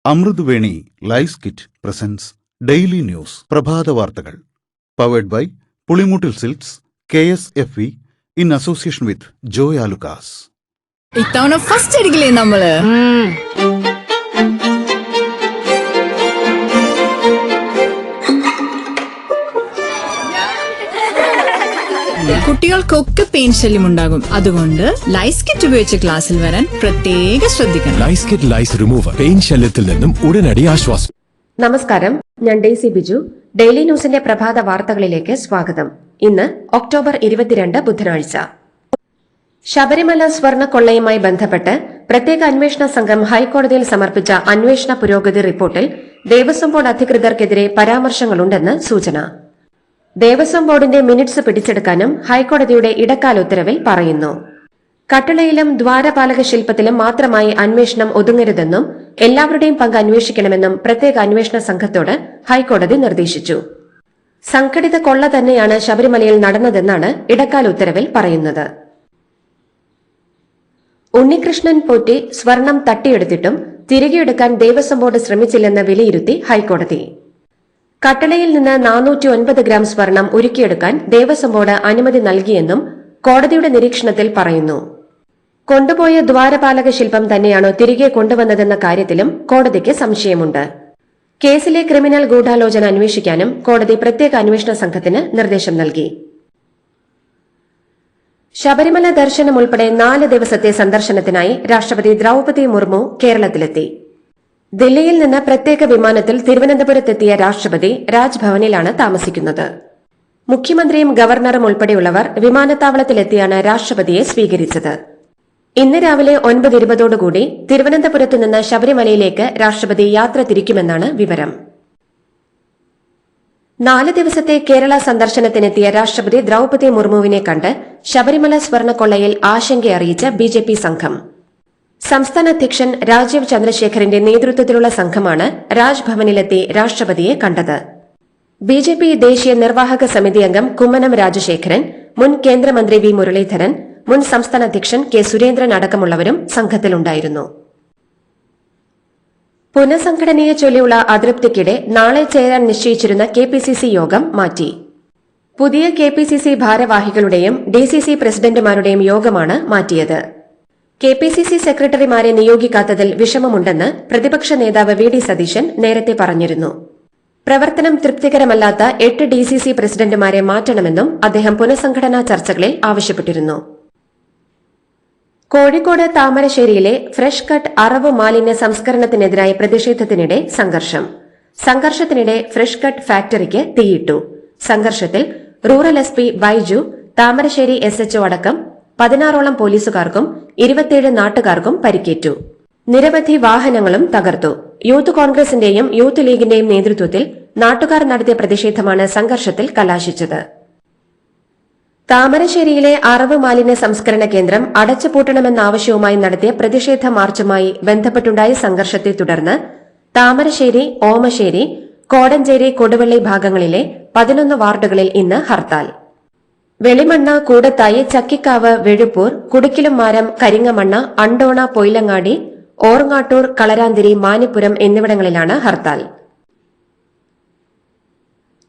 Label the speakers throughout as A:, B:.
A: Amruthaveni lice kit presents daily news പ്രഭാത വാർത്തകൾ powered by Pulimoottil silks KSFE in association with Joy Alukkas.
B: ഇത്തവണ first അടിക്കില്ലേ നമ്മള്? കുട്ടികൾക്കൊക്കെ പെയിൻ ശല്യം ഉണ്ടാകും. അതുകൊണ്ട് ലൈസ് കിറ്റ് ഉപയോഗിച്ച് ക്ലാസ്സിൽ വരാൻ പ്രത്യേക ശ്രദ്ധിക്കണം.
C: ലൈസ് കിറ്റ് ലൈസ് റിമൂവർ പെയിൻ ശല്യത്തിൽ നിന്നും ഉടനടി ആശ്വാസം.
D: നമസ്കാരം, ഞാൻ ഡെയ്സി ബിജു. ഡെയിലി ന്യൂസിന്റെ പ്രഭാത വാർത്തകളിലേക്ക് സ്വാഗതം. ഇന്ന് ഒക്ടോബർ 22 ബുധനാഴ്ച. ശബരിമല സ്വർണ്ണക്കൊള്ളയുമായി ബന്ധപ്പെട്ട് പ്രത്യേക അന്വേഷണ സംഘം ഹൈക്കോടതിയിൽ സമർപ്പിച്ച അന്വേഷണ പുരോഗതി റിപ്പോർട്ടിൽ ദേവസ്വം ബോർഡ് അധികൃതർക്കെതിരെ പരാമർശങ്ങളുണ്ടെന്ന് സൂചന. ദേവസ്വം ബോർഡിന്റെ മിനിറ്റ്സ് പിടിച്ചെടുക്കാനും ഹൈക്കോടതിയുടെ ഇടക്കാല ഉത്തരവിൽ പറയുന്നു. കട്ടളയിലും ദ്വാരപാലക ശില്പത്തിലും മാത്രമായി അന്വേഷണം ഒതുങ്ങരുതെന്നും എല്ലാവരുടെയും പങ്ക് അന്വേഷിക്കണമെന്നും പ്രത്യേക അന്വേഷണ സംഘത്തോട് ഹൈക്കോടതി നിർദ്ദേശിച്ചു. സംഘടിത കൊള്ള തന്നെയാണ് ശബരിമലയിൽ നടന്നതെന്നാണ് ഇടക്കാല ഉത്തരവിൽ പറയുന്നത്. ഉണ്ണികൃഷ്ണൻ പോറ്റി സ്വർണം തട്ടിയെടുത്തിട്ടും തിരികെയെടുക്കാൻ ദേവസ്വം ബോർഡ് ശ്രമിച്ചില്ലെന്ന് വിലയിരുത്തി ഹൈക്കോടതി. കട്ടളയിൽ നിന്ന് 409 ഗ്രാം സ്വർണം ഉരുക്കിയെടുക്കാൻ ദേവസ്വം ബോർഡ് അനുമതി നൽകിയെന്നും കോടതിയുടെ നിരീക്ഷണത്തിൽ പറയുന്നു. കൊണ്ടുപോയ ദ്വാരപാലക ശില്പം തന്നെയാണോ തിരികെ കൊണ്ടുവന്നതെന്ന കാര്യത്തിലും കോടതിക്ക് സംശയമുണ്ട്. കേസിലെ ക്രിമിനൽ ഗൂഢാലോചന അന്വേഷിക്കാനും കോടതി പ്രത്യേക അന്വേഷണ സംഘത്തിന് നിർദ്ദേശം നൽകി. ശബരിമല ദർശനം ഉൾപ്പെടെ 4 ദിവസത്തെ സന്ദർശനത്തിനായി രാഷ്ട്രപതി ദ്രൌപദി മുർമു കേരളത്തിലെത്തി. ദില്ലിയിൽ നിന്ന് പ്രത്യേക വിമാനത്തിൽ തിരുവനന്തപുരത്തെത്തിയ രാഷ്ട്രപതി രാജ്ഭവനിലാണ് താമസിക്കുന്നത്. മുഖ്യമന്ത്രിയും ഗവർണറും ഉൾപ്പെടെയുള്ളവർ വിമാനത്താവളത്തിലെത്തിയാണ് രാഷ്ട്രപതിയെ സ്വീകരിച്ചത്. ഇന്ന് രാവിലെ 9:20 തിരുവനന്തപുരത്ത് നിന്ന് ശബരിമലയിലേക്ക് രാഷ്ട്രപതി യാത്ര തിരിക്കുമെന്നാണ് വിവരം. 4 ദിവസത്തെ കേരള സന്ദർശനത്തിനെത്തിയ രാഷ്ട്രപതി ദ്രൌപദി മുർമുവിനെ കണ്ട് ശബരിമല സ്വർണ്ണക്കൊള്ളയിൽ ആശങ്കയറിയിച്ച BJP സംഘം. സംസ്ഥാന അധ്യക്ഷൻ രാജീവ് ചന്ദ്രശേഖറിന്റെ നേതൃത്വത്തിലുള്ള സംഘമാണ് രാജ്ഭവനിലെത്തി രാഷ്ട്രപതിയെ കണ്ടത്. BJP ദേശീയ നിർവാഹക സമിതി അംഗം കുമ്മനം രാജശേഖരൻ, മുൻ കേന്ദ്രമന്ത്രി വി മുരളീധരൻ, മുൻ സംസ്ഥാന അധ്യക്ഷൻ കെ സുരേന്ദ്രൻ അടക്കമുള്ളവരും സംഘത്തിലുണ്ടായിരുന്നു. പുനഃസംഘടനയെ ചൊല്ലിയുള്ള അതൃപ്തിക്കിടെ നാളെ ചേരാൻ നിശ്ചയിച്ചിരുന്ന KPCC യോഗം മാറ്റി. പുതിയ KPCC ഭാരവാഹികളുടെയും DCC പ്രസിഡന്റുമാരുടെയും യോഗമാണ് മാറ്റിയത്. KPCC സെക്രട്ടറിമാരെ നിയോഗിക്കാത്തതിൽ വിഷമമുണ്ടെന്ന് പ്രതിപക്ഷ നേതാവ് VD സതീശൻ നേരത്തെ പറഞ്ഞിരുന്നു. പ്രവർത്തനം തൃപ്തികരമല്ലാത്ത 8 DCC പ്രസിഡന്റുമാരെ മാറ്റണമെന്നും അദ്ദേഹം പുനഃസംഘടനാ ചർച്ചകളിൽ ആവശ്യപ്പെട്ടിരുന്നു. കോഴിക്കോട് താമരശ്ശേരിയിലെ ഫ്രഷ് കട്ട് അറവ് മാലിന്യ സംസ്കരണത്തിനെതിരായ പ്രതിഷേധത്തിനിടെ സംഘർഷത്തിനിടെ ഫ്രഷ് കട്ട് ഫാക്ടറിക്ക് തീയിട്ടു. സംഘർഷത്തിൽ rural SP Baiju, Thamarassery SHO അടക്കം 16ഓളം പോലീസുകാർക്കും 27 നാട്ടുകാർക്കും പരിക്കേറ്റു. നിരവധി വാഹനങ്ങളും തകർത്തു. യൂത്ത് കോൺഗ്രസിന്റെയും യൂത്ത് ലീഗിന്റെയും നേതൃത്വത്തിൽ നാട്ടുകാർ നടത്തിയ പ്രതിഷേധമാണ് സംഘർഷത്തിൽ കലാശിച്ചത്. താമരശ്ശേരിയിലെ അറവ് മാലിന്യ സംസ്കരണ കേന്ദ്രം അടച്ചുപൂട്ടണമെന്ന ആവശ്യവുമായി നടത്തിയ പ്രതിഷേധ മാർച്ചുമായി ബന്ധപ്പെട്ടുണ്ടായ സംഘർഷത്തെ തുടർന്ന് താമരശ്ശേരി, ഓമശ്ശേരി, കോടഞ്ചേരി, കൊടുവള്ളി ഭാഗങ്ങളിലെ 11 വാർഡുകളിൽ ഇന്ന് ഹർത്താൽ. വെളിമണ്ണ, കൂടത്തായി, ചക്കിക്കാവ്, വെഴുപ്പൂർ, കുടുക്കിലുംമാരം, കരിങ്ങമണ്ണ, അണ്ടോണ, പൊയിലങ്ങാടി, ഓർങ്ങാട്ടൂർ, കളരാന്തിരി, മാനിപ്പുരം എന്നിവിടങ്ങളിലാണ് ഹർത്താൽ.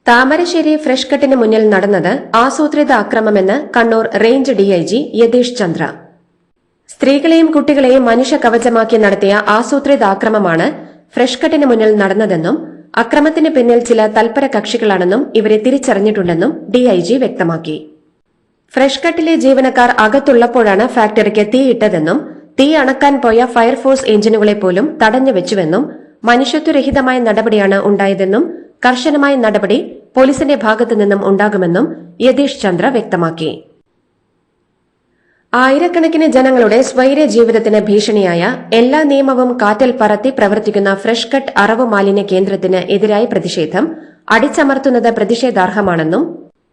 D: താമരശ്ശേരി ഫ്രഷ് കട്ടിന് മുന്നിൽ നടന്നത് ആസൂത്രിത അക്രമമെന്ന് കണ്ണൂർ റേഞ്ച് DIG യതീഷ് ചന്ദ്ര. സ്ത്രീകളെയും കുട്ടികളെയും മനുഷ്യ കവചമാക്കി നടത്തിയ ആസൂത്രിത അക്രമമാണ് ഫ്രഷ് കട്ടിന് മുന്നിൽ നടന്നതെന്നും അക്രമത്തിന് പിന്നിൽ ചില തൽപര കക്ഷികളാണെന്നും ഇവരെ തിരിച്ചറിഞ്ഞിട്ടുണ്ടെന്നും DIG വ്യക്തമാക്കി. ഫ്രഷ് കട്ടിലെ ജീവനക്കാർ അകത്തുള്ളപ്പോഴാണ് ഫാക്ടറിക്ക് തീയിട്ടതെന്നും തീ അണക്കാൻ പോയ ഫയർഫോഴ്സ് എഞ്ചിനുകളെ പോലും തടഞ്ഞുവെച്ചുവെന്നും മനുഷ്യത്വരഹിതമായ നടപടിയാണ് ഉണ്ടായതെന്നും കർശനമായ നടപടി പോലീസിന്റെ ഭാഗത്തുനിന്നും ഉണ്ടാകുമെന്നും യതീഷ് ചന്ദ്ര വ്യക്തമാക്കി. ആയിരക്കണക്കിന് ജനങ്ങളുടെ സ്വൈര്യ ജീവിതത്തിന് ഭീഷണിയായ എല്ലാ നിയമവും കാറ്റിൽ പറത്തി പ്രവർത്തിക്കുന്ന ഫ്രഷ് കട്ട് അറവ് മാലിന്യ കേന്ദ്രത്തിന് എതിരായ പ്രതിഷേധം അടിച്ചമർത്തുന്നത് പ്രതിഷേധാർഹമാണെന്നും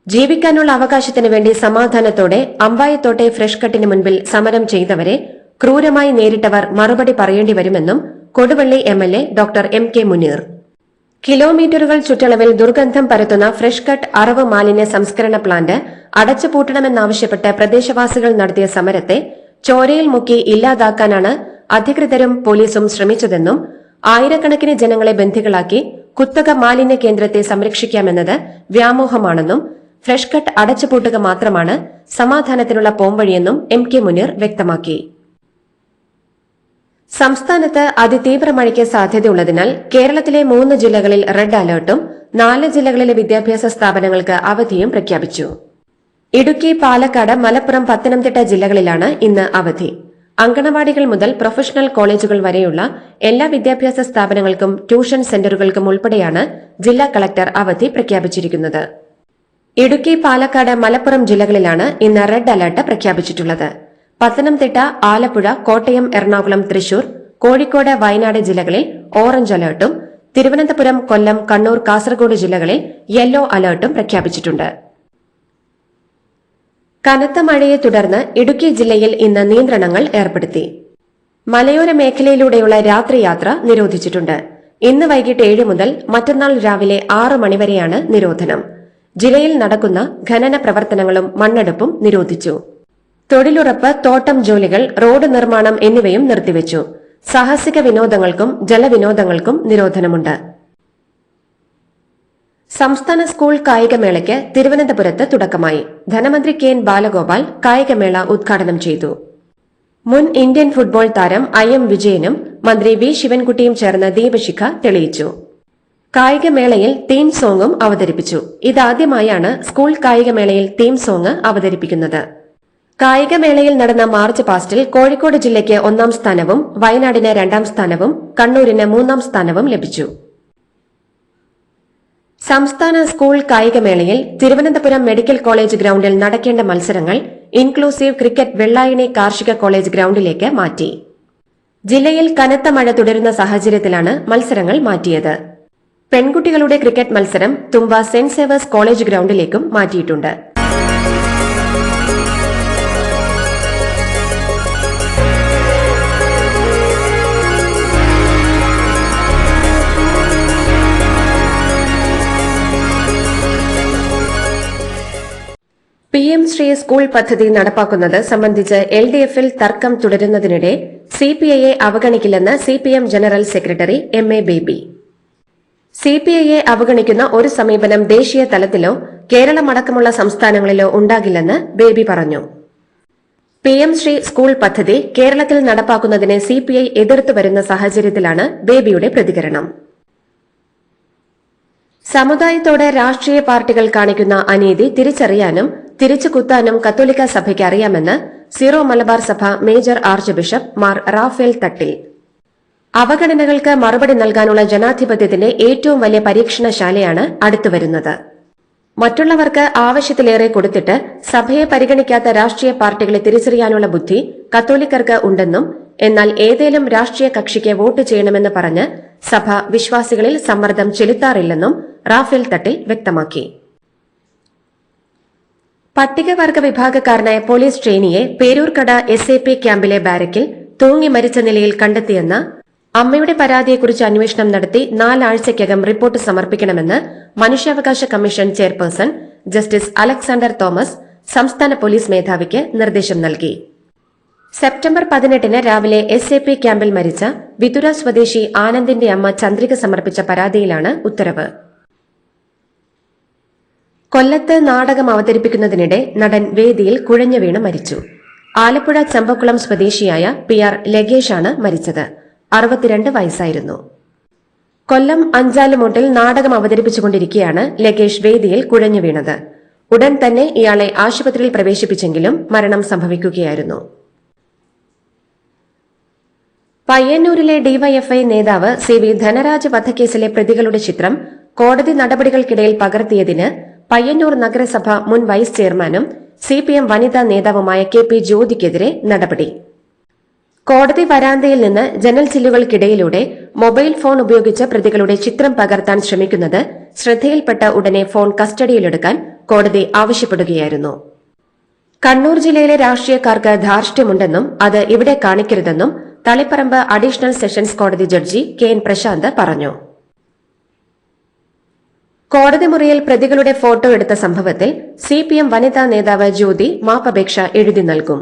D: ജീവിക്കാനുള്ള അവകാശത്തിനു വേണ്ടി സമാധാനത്തോടെ അമ്പായത്തോട്ടെ ഫ്രഷ് കട്ടിന് മുൻപിൽ സമരം ചെയ്തവരെ ക്രൂരമായി നേരിട്ടവർ മറുപടി പറയേണ്ടി വരുമെന്നും Koduvally MLA doctor MK Muneer. കിലോമീറ്ററുകൾ ചുറ്റളവിൽ ദുർഗന്ധം പരത്തുന്ന ഫ്രഷ് കട്ട് അറവ് മാലിന്യ സംസ്കരണ പ്ലാന്റ് അടച്ചുപൂട്ടണമെന്നാവശ്യപ്പെട്ട് പ്രദേശവാസികൾ നടത്തിയ സമരത്തെ ചോരയിൽ മുക്കി ഇല്ലാതാക്കാനാണ് അധികൃതരും പോലീസും ശ്രമിച്ചതെന്നും ആയിരക്കണക്കിന് ജനങ്ങളെ ബന്ദികളാക്കി കുത്തക മാലിന്യ കേന്ദ്രത്തെ സംരക്ഷിക്കാമെന്നത് വ്യാമോഹമാണെന്നും ഫ്രഷ് കട്ട് അടച്ചുപൂട്ടുക മാത്രമാണ് സമാധാനത്തിനുള്ള പോംവഴിയെന്നും MK മുനീർ വ്യക്തമാക്കി. സംസ്ഥാനത്ത് അതിതീവ്ര മഴയ്ക്ക് സാധ്യതയുള്ളതിനാൽ കേരളത്തിലെ 3 ജില്ലകളിൽ റെഡ് അലർട്ടും 4 ജില്ലകളിലെ വിദ്യാഭ്യാസ സ്ഥാപനങ്ങൾക്ക് അവധിയും പ്രഖ്യാപിച്ചു. ഇടുക്കി, പാലക്കാട്, മലപ്പുറം, പത്തനംതിട്ട ജില്ലകളിലാണ് ഇന്ന് അവധി. അങ്കണവാടികൾ മുതൽ പ്രൊഫഷണൽ കോളേജുകൾ വരെയുള്ള എല്ലാ വിദ്യാഭ്യാസ സ്ഥാപനങ്ങൾക്കും ട്യൂഷൻ സെന്ററുകൾക്കും ഉൾപ്പെടെയാണ് ജില്ലാ കളക്ടർ അവധി പ്രഖ്യാപിച്ചിരിക്കുന്നത്. ഇടുക്കി, പാലക്കാട്, മലപ്പുറം ജില്ലകളിലാണ് ഇന്ന് റെഡ് അലർട്ട് പ്രഖ്യാപിച്ചിട്ടുള്ളത്. പത്തനംതിട്ട, ആലപ്പുഴ, കോട്ടയം, എറണാകുളം, തൃശൂർ, കോഴിക്കോട്, വയനാട് ജില്ലകളിൽ ഓറഞ്ച് അലർട്ടും തിരുവനന്തപുരം, കൊല്ലം, കണ്ണൂർ, കാസർഗോഡ് ജില്ലകളിൽ യെല്ലോ അലർട്ടും പ്രഖ്യാപിച്ചിട്ടുണ്ട്. കനത്ത മഴയെ തുടർന്ന് ഇടുക്കി ജില്ലയിൽ ഇന്ന് നിയന്ത്രണങ്ങൾ ഏർപ്പെടുത്തി. മലയോര മേഖലയിലൂടെയുള്ള രാത്രിയാത്ര നിരോധിച്ചിട്ടുണ്ട്. ഇന്ന് വൈകിട്ട് 7 മുതൽ മറ്റന്നാൾ രാവിലെ 6 മണിവരെയാണ് നിരോധനം. ജില്ലയിൽ നടക്കുന്ന ഖനന പ്രവർത്തനങ്ങളും മണ്ണെടുപ്പും നിരോധിച്ചു. തൊഴിലുറപ്പ്, തോട്ടം ജോലികൾ, റോഡ് നിർമ്മാണം എന്നിവയും നിർത്തിവച്ചു. സാഹസിക വിനോദങ്ങൾക്കും ജലവിനോദങ്ങൾക്കും നിരോധനമുണ്ട്. സംസ്ഥാന സ്കൂൾ കായികമേളയ്ക്ക് തിരുവനന്തപുരത്ത് തുടക്കമായി. ധനമന്ത്രി KN ബാലഗോപാൽ കായികമേള ഉദ്ഘാടനം ചെയ്തു. മുൻ ഇന്ത്യൻ ഫുട്ബോൾ താരം IM വിജയനും മന്ത്രി V ശിവൻകുട്ടിയും ചേർന്ന് ദീപശിഖ തെളിയിച്ചു. കായികമേളയിൽ തീം സോങ്ങും അവതരിപ്പിച്ചു. ഇതാദ്യമായാണ് സ്കൂൾ കായികമേളയിൽ തീം സോങ് അവതരിപ്പിക്കുന്നത്. കായികമേളയിൽ നടന്ന മാർച്ച് പാസ്റ്റിൽ കോഴിക്കോട് ജില്ലയ്ക്ക് 1ാം സ്ഥാനവും വയനാടിന് 2ാം സ്ഥാനവും കണ്ണൂരിന് 3ാം സ്ഥാനവും ലഭിച്ചു. സംസ്ഥാന സ്കൂൾ കായികമേളയിൽ തിരുവനന്തപുരം മെഡിക്കൽ കോളേജ് ഗ്രൌണ്ടിൽ നടക്കേണ്ട മത്സരങ്ങൾ ഇൻക്ലൂസീവ് ക്രിക്കറ്റ് വെള്ളായണി കാർഷിക കോളേജ് ഗ്രൌണ്ടിലേക്ക് മാറ്റി. ജില്ലയിൽ കനത്ത മഴ തുടരുന്ന സാഹചര്യത്തിലാണ് മത്സരങ്ങൾ മാറ്റിയത്. പെൺകുട്ടികളുടെ ക്രിക്കറ്റ് മത്സരം തുമ്പ സെന്റ് സേവേഴ്സ് കോളേജ് ഗ്രൌണ്ടിലേക്കും മാറ്റിയിട്ടുണ്ട്. PM ശ്രീ സ്കൂൾ പദ്ധതി നടപ്പാക്കുന്നത് സംബന്ധിച്ച് LDF-ൽ തർക്കം തുടരുന്നതിനിടെ CPIയെ അവഗണിക്കില്ലെന്ന് CPM general secretary MA Baby. CPIയെ അവഗണിക്കുന്ന ഒരു സമീപനം ദേശീയ തലത്തിലോ കേരളമടക്കമുള്ള സംസ്ഥാനങ്ങളിലോ ഉണ്ടാകില്ലെന്ന് ബേബി പറഞ്ഞു. PM ശ്രീ സ്കൂൾ പദ്ധതി കേരളത്തിൽ നടപ്പാക്കുന്നതിനെ CPI എതിർത്തു വരുന്ന സാഹചര്യത്തിലാണ് ബേബിയുടെ പ്രതികരണം. സമുദായത്തോട് രാഷ്ട്രീയ പാർട്ടികൾ കാണിക്കുന്ന അനീതി തിരിച്ചറിയാനും തിരിച്ചു കുത്താനും കത്തോലിക്ക സഭയ്ക്ക് അറിയാമെന്ന് സീറോ മലബാർ സഭ major archbishop Mar Raphael Thattil. അവഗണനകൾക്ക് മറുപടി നൽകാനുള്ള ജനാധിപത്യത്തിന്റെ ഏറ്റവും വലിയ പരീക്ഷണശാലയാണ് അടുത്തുവരുന്നത്. മറ്റുള്ളവർക്ക് ആവശ്യത്തിലേറെ കൊടുത്തിട്ട് സഭയെ പരിഗണിക്കാത്ത രാഷ്ട്രീയ പാർട്ടികളെ തിരിച്ചറിയാനുള്ള ബുദ്ധി കത്തോലിക്കർക്ക് ഉണ്ടെന്നും എന്നാൽ ഏതേലും രാഷ്ട്രീയ കക്ഷിക്ക് വോട്ട് ചെയ്യണമെന്ന് പറഞ്ഞ് സഭ വിശ്വാസികളിൽ സമ്മർദ്ദം ചെലുത്താറില്ലെന്നും റാഫേൽ തട്ടിൽ വ്യക്തമാക്കി. പട്ടികവർഗ വിഭാഗക്കാരനായ പോലീസ് ട്രെയിനിയെ പേരൂർക്കട SAP ക്യാമ്പിലെ ബാരക്കിൽ തൂങ്ങി മരിച്ച നിലയിൽ കണ്ടെത്തിയെന്ന അമ്മയുടെ പരാതിയെക്കുറിച്ച് അന്വേഷണം നടത്തി 4 ആഴ്ചയ്ക്കകം റിപ്പോർട്ട് സമർപ്പിക്കണമെന്ന് മനുഷ്യാവകാശ commission chairperson justice Alexander Thomas സംസ്ഥാന പോലീസ് മേധാവിക്ക് നിർദ്ദേശം നൽകി. സെപ്റ്റംബർ 18 രാവിലെ SAP ക്യാമ്പിൽ മരിച്ച വിതുര സ്വദേശി ആനന്ദിന്റെ അമ്മ ചന്ദ്രിക സമർപ്പിച്ച പരാതിയിലാണ് ഉത്തരവ്. കൊല്ലത്ത് നാടകം അവതരിപ്പിക്കുന്നതിനിടെ നടൻ വേദിയിൽ കുഴഞ്ഞു വീണ് മരിച്ചു. ആലപ്പുഴ ചമ്പക്കുളം സ്വദേശിയായ PR ലഗേഷാണ് മരിച്ചത്. 62 വയസ്സായിരുന്നു. കൊല്ലം അഞ്ചാലുമൂട്ടിൽ നാടകം അവതരിപ്പിച്ചുകൊണ്ടിരിക്കെയാണ് ലഗേഷ് വേദിയിൽ കുഴഞ്ഞു വീണത്. ഉടൻ തന്നെ ഇയാളെ ആശുപത്രിയിൽ പ്രവേശിപ്പിച്ചെങ്കിലും മരണം സംഭവിക്കുകയായിരുന്നു. പയ്യന്നൂരിലെ DYFI നേതാവ് CV ധനരാജ് വധക്കേസിലെ പ്രതികളുടെ ചിത്രം കോടതി നടപടികൾക്കിടയിൽ പകർത്തിയതിന് പയ്യന്നൂർ നഗരസഭ മുൻ വൈസ് ചെയർമാനും CPM വനിതാ നേതാവുമായ KP ജ്യോതിക്കെതിരെ നടപടി. കോടതി വരാന്തയിൽ നിന്ന് ജനൽ ചില്ലുകൾക്കിടയിലൂടെ മൊബൈൽ ഫോൺ ഉപയോഗിച്ച് പ്രതികളുടെ ചിത്രം പകർത്താൻ ശ്രമിക്കുന്നത് ശ്രദ്ധയിൽപ്പെട്ട ഉടനെ ഫോൺ കസ്റ്റഡിയിലെടുക്കാൻ കോടതി ആവശ്യപ്പെടുകയായിരുന്നു. കണ്ണൂർ ജില്ലയിലെ രാഷ്ട്രീയക്കാർക്ക് ധാർഷ്ട്യമുണ്ടെന്നും അത് ഇവിടെ കാണിക്കരുതെന്നും തളിപ്പറമ്പ് അഡീഷണൽ സെഷൻസ് കോടതി ജഡ്ജി KN പ്രശാന്ത് പറഞ്ഞു. കോടതി മുറിയിൽ പ്രതികളുടെ ഫോട്ടോ എടുത്ത സംഭവത്തിൽ CPM വനിതാ നേതാവ് ജ്യോതി മാപ്പപേക്ഷ എഴുതി നൽകും.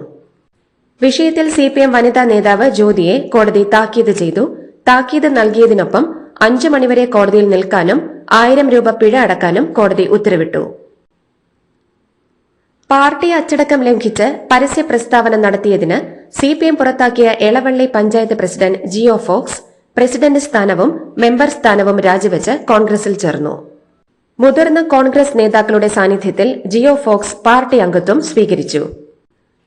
D: വിഷയത്തിൽ CPM വനിതാ നേതാവ് ജ്യോതിയെ കോടതി താക്കീത് ചെയ്തു. താക്കീത് നൽകിയതിനൊപ്പം 5 മണിവരെ കോടതിയിൽ നിൽക്കാനും 1000 രൂപ പിഴ അടക്കാനും കോടതി ഉത്തരവിട്ടു. പാർട്ടി അച്ചടക്കം ലംഘിച്ച് പരസ്യ പ്രസ്താവന നടത്തിയതിന് CPM പുറത്താക്കിയ എളവള്ളി പഞ്ചായത്ത് പ്രസിഡന്റ് ജിയോ ഫോക്സ് പ്രസിഡന്റ് സ്ഥാനവും മെമ്പർ സ്ഥാനവും രാജിവെച്ച് കോൺഗ്രസിൽ ചേർന്നു. മുതിർന്ന കോൺഗ്രസ് നേതാക്കളുടെ സാന്നിധ്യത്തിൽ ജിയോ ഫോക്സ് പാർട്ടി അംഗത്വം സ്വീകരിച്ചു.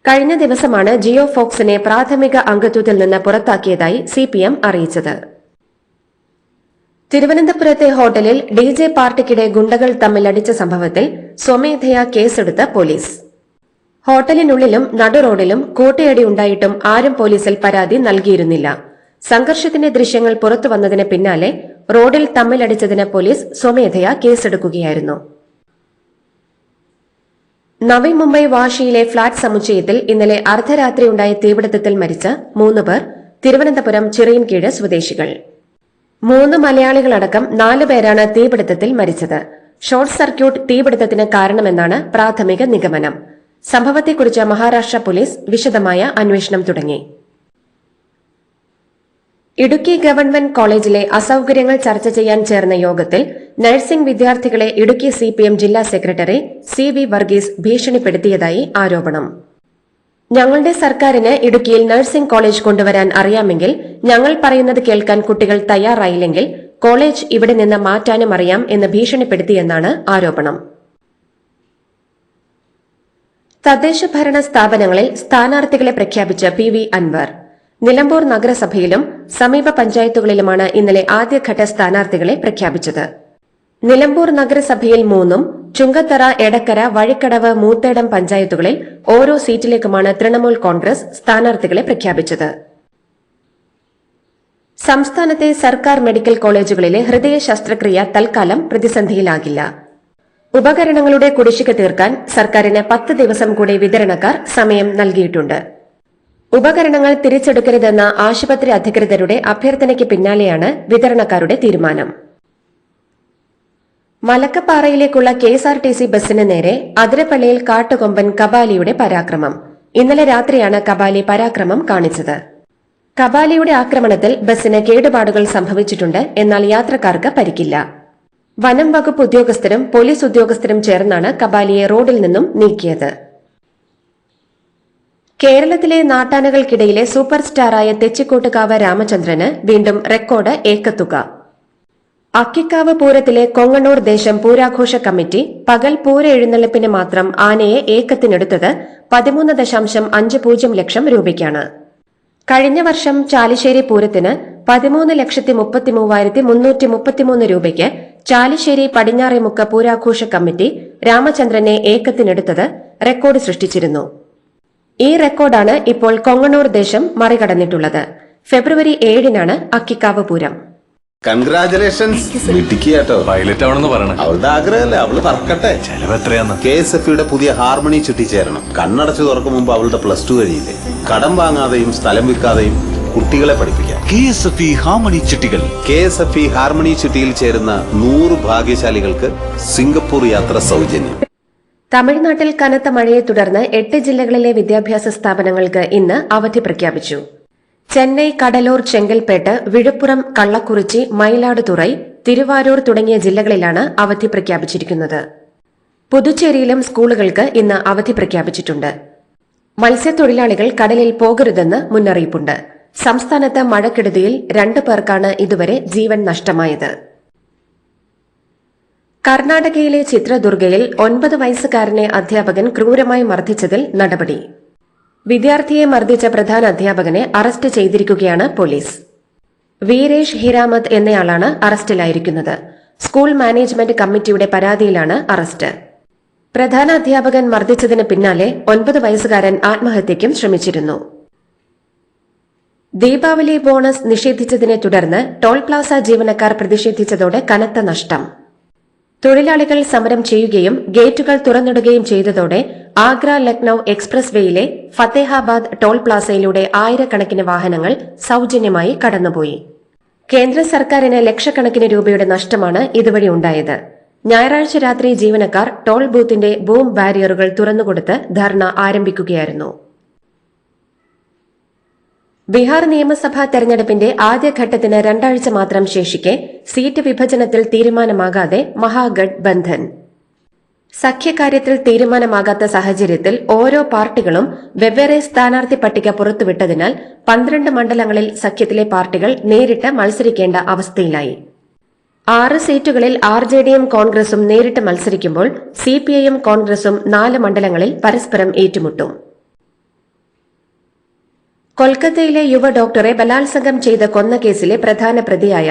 D: കഴിഞ്ഞ ദിവസമാണ് ജിയോ ഫോക്സിനെ പ്രാഥമിക അംഗത്വത്തിൽ നിന്ന് പുറത്താക്കിയതായി CPM അറിയിച്ചത്. തിരുവനന്തപുരത്തെ ഹോട്ടലിൽ DJ പാർട്ടിക്കിടെ ഗുണ്ടകൾ തമ്മിലടിച്ച സംഭവത്തിൽ സ്വമേധയാ കേസെടുത്ത പോലീസ്. ഹോട്ടലിനുള്ളിലും നടുറോഡിലും കൂട്ടയടി ഉണ്ടായിട്ടും ആരും പോലീസിൽ പരാതി നൽകിയിരുന്നില്ല. സംഘർഷത്തിന്റെ ദൃശ്യങ്ങൾ പുറത്തുവന്നതിന് പിന്നാലെ റോഡിൽ തമ്മിലടിച്ചതിന് പോലീസ് സ്വമേധയാ കേസെടുക്കുകയായിരുന്നു. നവി മുംബൈ വാഷിയിലെ ഫ്ളാറ്റ് സമുച്ചയത്തിൽ ഇന്നലെ അർദ്ധരാത്രിയുണ്ടായ തീപിടുത്തത്തിൽ മരിച്ച 3 പേർ തിരുവനന്തപുരം ചിറയിൻകീഴ് സ്വദേശികൾ. 3 മലയാളികളടക്കം 4 പേരാണ് തീപിടുത്തത്തിൽ മരിച്ചത്. ഷോർട്ട് സർക്യൂട്ട് തീപിടുത്തത്തിന് കാരണമെന്നാണ് പ്രാഥമിക നിഗമനം. സംഭവത്തെക്കുറിച്ച് മഹാരാഷ്ട്ര പോലീസ് വിശദമായ അന്വേഷണം തുടങ്ങി. ഇടുക്കി ഗവൺമെന്റ് കോളേജിലെ അസൌകര്യങ്ങൾ ചർച്ച ചെയ്യാൻ ചേർന്ന യോഗത്തിൽ നഴ്സിംഗ് വിദ്യാർത്ഥികളെ ഇടുക്കി CPM ജില്ലാ സെക്രട്ടറി CV വർഗീസ് ഭീഷണിപ്പെടുത്തിയതായി ആരോപണം. ഞങ്ങളുടെ സർക്കാരിന് ഇടുക്കിയിൽ നഴ്സിംഗ് കോളേജ് കൊണ്ടുവരാൻ അറിയാമെങ്കിൽ ഞങ്ങൾ പറയുന്നത് കേൾക്കാൻ കുട്ടികൾ തയ്യാറായില്ലെങ്കിൽ കോളേജ് ഇവിടെ നിന്ന് മാറ്റാനും അറിയാം എന്ന് ഭീഷണിപ്പെടുത്തിയെന്നാണ് ആരോപണം. തദ്ദേശ ഭരണ സ്ഥാപനങ്ങളിൽ സ്ഥാനാർത്ഥികളെ പ്രഖ്യാപിച്ച PV അൻവർ. നിലമ്പൂർ നഗരസഭയിലും സമീപ പഞ്ചായത്തുകളിലുമാണ് ഇന്നലെ ആദ്യഘട്ട സ്ഥാനാർത്ഥികളെ പ്രഖ്യാപിച്ചത്. നിലമ്പൂർ നഗരസഭയിൽ 3ഉം ചുങ്കത്തറ, എടക്കര, വഴിക്കടവ്, മൂത്തേടം പഞ്ചായത്തുകളിൽ ഓരോ സീറ്റിലേക്കുമാണ് തൃണമൂൽ കോൺഗ്രസ് സ്ഥാനാർത്ഥികളെ പ്രഖ്യാപിച്ചത്. സംസ്ഥാനത്തെ സർക്കാർ മെഡിക്കൽ കോളേജുകളിലെ ഹൃദയ ശസ്ത്രക്രിയ തൽക്കാലം പ്രതിസന്ധിയിലാകില്ല. ഉപകരണങ്ങളുടെ കുടിശ്ശിക തീർക്കാൻ സർക്കാരിന് 10 ദിവസം കൂടി വിതരണക്കാർ സമയം നൽകിയിട്ടുണ്ട്. ഉപകരണങ്ങൾ തിരിച്ചെടുക്കരുതെന്ന ആശുപത്രി അധികൃതരുടെ അഭ്യർത്ഥനയ്ക്ക് പിന്നാലെയാണ് വിതരണക്കാരുടെ തീരുമാനം. മലക്കപ്പാറയിലേക്കുള്ള KSRTC ബസിന് നേരെ അതിരപ്പള്ളിയിൽ കാട്ടുകൊമ്പൻ കബാലിയുടെ പരാക്രമം. ഇന്നലെ രാത്രിയാണ് കബാലി പരാക്രമം കാണിച്ചത്. കബാലിയുടെ ആക്രമണത്തിൽ ബസിന് കേടുപാടുകൾ സംഭവിച്ചിട്ടുണ്ട്. എന്നാൽ യാത്രക്കാർക്ക് പരിക്കില്ല. വനം വകുപ്പ് ഉദ്യോഗസ്ഥരും പോലീസ് ഉദ്യോഗസ്ഥരും ചേർന്നാണ് കബാലിയെ റോഡിൽ നിന്നും നീക്കിയത്. കേരളത്തിലെ നാട്ടാനകൾക്കിടയിലെ സൂപ്പർ സ്റ്റാറായ തെച്ചിക്കോട്ടുകാവ് രാമചന്ദ്രന് വീണ്ടും റെക്കോർഡ് ഏക്കത്തുക. അക്കിക്കാവ് പൂരത്തിലെ കൊങ്ങണൂർ ദേശം പൂരാഘോഷ കമ്മിറ്റി പകൽ പൂര എഴുന്നള്ളിപ്പിന് മാത്രം ആനയെ ഏക്കത്തിനെടുത്തത് 13.50 ലക്ഷം രൂപയ്ക്കാണ്. കഴിഞ്ഞ വർഷം ചാലിശ്ശേരി പൂരത്തിന് 13,33,333 രൂപയ്ക്ക് ചാലിശ്ശേരി പടിഞ്ഞാറേമുക്ക് പൂരാഘോഷ കമ്മിറ്റി രാമചന്ദ്രനെ ഏക്കത്തിനെടുത്തത് റെക്കോർഡ് സൃഷ്ടിച്ചിരുന്നു. ഈ റെക്കോർഡാണ് ഇപ്പോൾ കൊങ്ങണൂർ ദേശം മറികടന്നിട്ടുള്ളത്. ഫെബ്രുവരി 7-നാണ് അക്കിക്കാവ് പൂരം.
E: കൺഗ്രാചുലേഷൻസ്. മിടുക്കിയാട്ടോ.
C: പൈലറ്റ് ആവണമെന്ന് പറയണേ.
E: അവളുടെ ആഗ്രഹമല്ലേ, അവള് പറക്കട്ടെ.
C: ചെലവ് എത്രയാന്ന്?
E: KSFEയുടെ പുതിയ ഹാർമണി ചിട്ടി ചേരണം. കണ്ണടച്ചു തുറക്കും മുമ്പ് അവളുടെ +2 കഴിയില്ലേ. കടം വാങ്ങാതെയും സ്ഥലം വിൽക്കാതെയും കുട്ടികളെ പഠിപ്പിക്കാം.
F: KSFE ഹാർമണി ചിട്ടികൾ.
E: KSFE ഹാർമണി ചിട്ടിയിൽ ചേരുന്ന 100 ഭാഗ്യശാലികൾക്ക് സിംഗപ്പൂർ യാത്ര സൗജന്യം.
D: തമിഴ്നാട്ടിൽ കനത്ത മഴയെ തുടർന്ന് 8 ജില്ലകളിലെ വിദ്യാഭ്യാസ സ്ഥാപനങ്ങൾക്ക് ഇന്ന് അവധി പ്രഖ്യാപിച്ചു. ചെന്നൈ, കടലൂർ, ചെങ്കൽപ്പേട്ട്, വിഴുപ്പുറം, കള്ളക്കുറിച്ചി, മയിലാടുതുറൈ, തിരുവാരൂർ തുടങ്ങിയ ജില്ലകളിലാണ് അവധി പ്രഖ്യാപിച്ചിരിക്കുന്നത്. പുതുച്ചേരിയിലും സ്കൂളുകൾക്ക് ഇന്ന് അവധി പ്രഖ്യാപിച്ചിട്ടുണ്ട്. മത്സ്യത്തൊഴിലാളികൾ കടലിൽ പോകരുതെന്ന് മുന്നറിയിപ്പുണ്ട്. സംസ്ഥാനത്ത് മഴക്കെടുതിയിൽ 2 പേർക്കാണ് ഇതുവരെ ജീവൻ നഷ്ടമായത്. കർണാടകയിലെ ചിത്രദുർഗയിൽ 9 വയസ്സുകാരനെ അധ്യാപകൻ ക്രൂരമായി മർദ്ദിച്ചതിൽ നടപടി. വിദ്യാർത്ഥിയെ മർദ്ദിച്ച പ്രധാന അധ്യാപകനെ അറസ്റ്റ് ചെയ്തിരിക്കുകയാണ് പോലീസ്. വീരേഷ് ഹിരാമത് എന്നയാളാണ് അറസ്റ്റിലായിരിക്കുന്നത്. സ്കൂൾ മാനേജ്മെന്റ് കമ്മിറ്റിയുടെ പരാതിയിലാണ് അറസ്റ്റ്. പ്രധാന അധ്യാപകൻ മർദ്ദിച്ചതിന് പിന്നാലെ 9 വയസ്സുകാരൻ ആത്മഹത്യയ്ക്കും ശ്രമിച്ചിരുന്നു. ദീപാവലി ബോണസ് നിഷേധിച്ചതിനെ തുടർന്ന് ടോൾ പ്ലാസ ജീവനക്കാർ പ്രതിഷേധിച്ചതോടെ കനത്ത നഷ്ടം. തൊഴിലാളികൾ സമരം ചെയ്യുകയും ഗേറ്റുകൾ തുറന്നിടുകയും ചെയ്തതോടെ ആഗ്ര ലക്നൌ എക്സ്പ്രസ് വേയിലെ ഫത്തേഹാബാദ് ടോൾ പ്ലാസയിലൂടെ ആയിരക്കണക്കിന് വാഹനങ്ങൾ സൌജന്യമായി കടന്നുപോയി. കേന്ദ്ര സർക്കാരിന് ലക്ഷക്കണക്കിന് രൂപയുടെ നഷ്ടമാണ് ഇതുവഴി ഉണ്ടായത്. ഞായറാഴ്ച രാത്രി ജീവനക്കാർ ടോൾ ബൂത്തിന്റെ ബൂം ബാരിയറുകൾ തുറന്നുകൊടുത്ത് ധർണ ആരംഭിക്കുകയായിരുന്നു. ബീഹാർ നിയമസഭാ തെരഞ്ഞെടുപ്പിന്റെ ആദ്യഘട്ടത്തിന് 2 ആഴ്ച മാത്രം ശേഷിക്കെ സീറ്റ് വിഭജനത്തിൽ തീരുമാനമാകാതെ മഹാഗഡ് ബന്ധൻ. സഖ്യകാര്യത്തിൽ തീരുമാനമാകാത്ത സാഹചര്യത്തിൽ ഓരോ പാർട്ടികളും വെവ്വേറെ സ്ഥാനാർത്ഥി പട്ടിക പുറത്തുവിട്ടതിനാൽ 12 മണ്ഡലങ്ങളിൽ സഖ്യത്തിലെ പാർട്ടികൾ നേരിട്ട് മത്സരിക്കേണ്ട അവസ്ഥയിലായി. 6 സീറ്റുകളിൽ ആർജെഡിയും കോൺഗ്രസും നേരിട്ട് മത്സരിക്കുമ്പോൾ സിപിഐയും കോൺഗ്രസും 4 മണ്ഡലങ്ങളിൽ പരസ്പരം ഏറ്റുമുട്ടും. കൊൽക്കത്തയിലെ യുവ ഡോക്ടറെ ബലാത്സംഗം ചെയ്ത് കൊന്ന കേസിലെ പ്രധാന പ്രതിയായ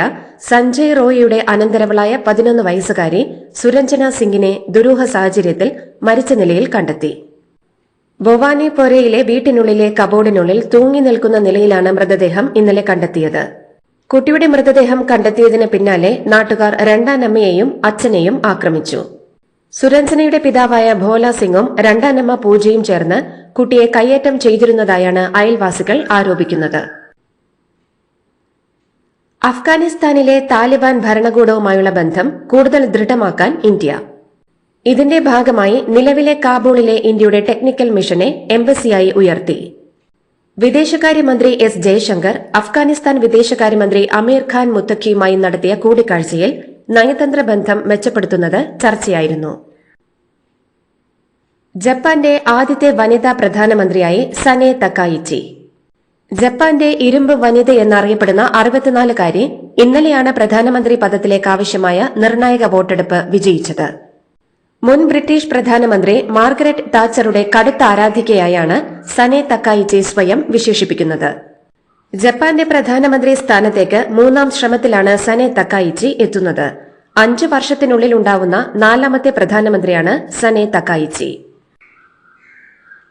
D: സഞ്ജയ് റോയിയുടെ അനന്തരവളായ 11 വയസ്സുകാരി സുരഞ്ജന സിംഗിനെ ദുരൂഹ സാഹചര്യത്തിൽ മരിച്ച നിലയിൽ കണ്ടെത്തി. ഭവാനിപോരയിലെ വീട്ടിനുള്ളിലെ കബോർഡിനുള്ളിൽ തൂങ്ങി നിൽക്കുന്ന നിലയിലാണ് മൃതദേഹം ഇന്നലെ കണ്ടെത്തിയത്. കുട്ടിയുടെ മൃതദേഹം കണ്ടെത്തിയതിന് പിന്നാലെ നാട്ടുകാർ രണ്ടാനമ്മയെയും അച്ഛനെയും ആക്രമിച്ചു. സുരഞ്ജനയുടെ പിതാവായ ഭോല സിംഗും രണ്ടാനമ്മ പൂജയും ചേർന്ന് കുട്ടിയെ കയ്യേറ്റം ചെയ്തിരുന്നതായാണ് അയൽവാസികൾ ആരോപിക്കുന്നത്. അഫ്ഗാനിസ്ഥാനിലെ താലിബാൻ ഭരണകൂടവുമായുള്ള ബന്ധം കൂടുതൽ ദൃഢമാക്കാൻ ഇന്ത്യ. ഇതിന്റെ ഭാഗമായി നിലവിലെ കാബൂളിലെ ഇന്ത്യയുടെ ടെക്നിക്കൽ മിഷനെ എംബസിയായി ഉയർത്തി. വിദേശകാര്യമന്ത്രി എസ് ജയശങ്കർ അഫ്ഗാനിസ്ഥാൻ വിദേശകാര്യമന്ത്രി അമീർ ഖാൻ മുത്തഖിയുമായി നടത്തിയ കൂടിക്കാഴ്ചയിൽ നയതന്ത്ര ബന്ധം മെച്ചപ്പെടുത്തുന്നത് ചർച്ചയായിരുന്നു. ജപ്പാന്റെ ആദ്യത്തെ വനിതാ പ്രധാനമന്ത്രിയായി സനെ തക്കായിച്ചി. ജപ്പാന്റെ ഇരുമ്പ് വനിത എന്നറിയപ്പെടുന്ന 64-കാരി ഇന്നലെയാണ് പ്രധാനമന്ത്രി പദത്തിലേക്ക് ആവശ്യമായ നിർണായക വോട്ടെടുപ്പ് വിജയിച്ചത്. മുൻ ബ്രിട്ടീഷ് പ്രധാനമന്ത്രി മാർഗരറ്റ് താച്ചറുടെ കടുത്ത ആരാധികയായാണ് സനെ തക്കായിച്ചി സ്വയം വിശേഷിപ്പിക്കുന്നത്. ജപ്പാന്റെ പ്രധാനമന്ത്രി സ്ഥാനത്തേക്ക് 3ാം ശ്രമത്തിലാണ് സനെ തക്കായിച്ചി എത്തുന്നത്. 5 വർഷത്തിനുള്ളിൽ ഉണ്ടാവുന്ന 4ാമത്തെ പ്രധാനമന്ത്രിയാണ് സനെ തക്കായിച്ചി.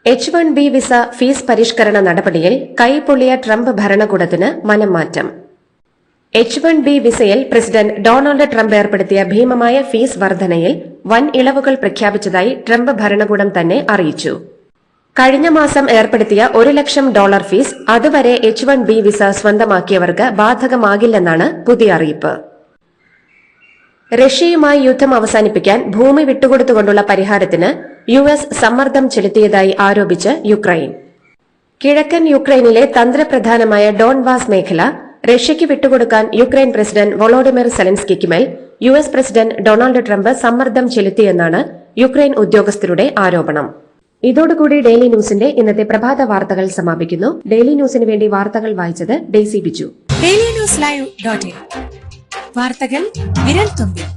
D: H-1B വിസ ഫീസ് പരിഷ്കരണ നടപടിയിൽ കൈപ്പൊള്ളിയ ട്രംപ് ഭരണകൂടത്തിന് മനംമാറ്റം. H-1B വിസയിൽ പ്രസിഡന്റ് ഡൊണാൾഡ് ട്രംപ് ഏർപ്പെടുത്തിയ ഭീമമായ ഫീസ് വർധനയിൽ വൻ ഇളവുകൾ പ്രഖ്യാപിച്ചതായി ട്രംപ് ഭരണകൂടം തന്നെ അറിയിച്ചു. കഴിഞ്ഞ മാസം ഏർപ്പെടുത്തിയ $1,00,000 ഫീസ് അതുവരെ H-1B വിസ സ്വന്തമാക്കിയവർക്ക് ബാധകമാകില്ലെന്നാണ് പുതിയ അറിയിപ്പ്. റഷ്യയുമായി യുദ്ധം അവസാനിപ്പിക്കാൻ ഭൂമി വിട്ടുകൊടുത്തുകൊണ്ടുള്ള പരിഹാരത്തിന് US സമ്മർദ്ദം ചെലുത്തിയതായി ആരോപിച്ച് യുക്രൈൻ. കിഴക്കൻ യുക്രൈനിലെ തന്ത്രപ്രധാനമായ ഡോൺബാസ് മേഖല റഷ്യയ്ക്ക് വിട്ടുകൊടുക്കാൻ യുക്രൈൻ പ്രസിഡന്റ് വൊളോഡിമിർ സെലൻസ്കിക്കുമേൽ US പ്രസിഡന്റ് ഡൊണാൾഡ് ട്രംപ് സമ്മർദ്ദം ചെലുത്തിയെന്നാണ് യുക്രൈൻ ഉദ്യോഗസ്ഥരുടെ ആരോപണം. ഇതോടുകൂടി ഡെയിലി ന്യൂസിന്റെ ഇന്നത്തെ പ്രഭാത വാർത്തകൾ സമാപിക്കുന്നു. ഡെയിലി ന്യൂസിന് വേണ്ടി വാർത്തകൾ വായിച്ചത് ഡെയ്സി ബിജു.
G: ഡെയിലി ന്യൂസ് ലൈവ്.in വാർത്തകൾ വിരൽ തുമ്പിൽ.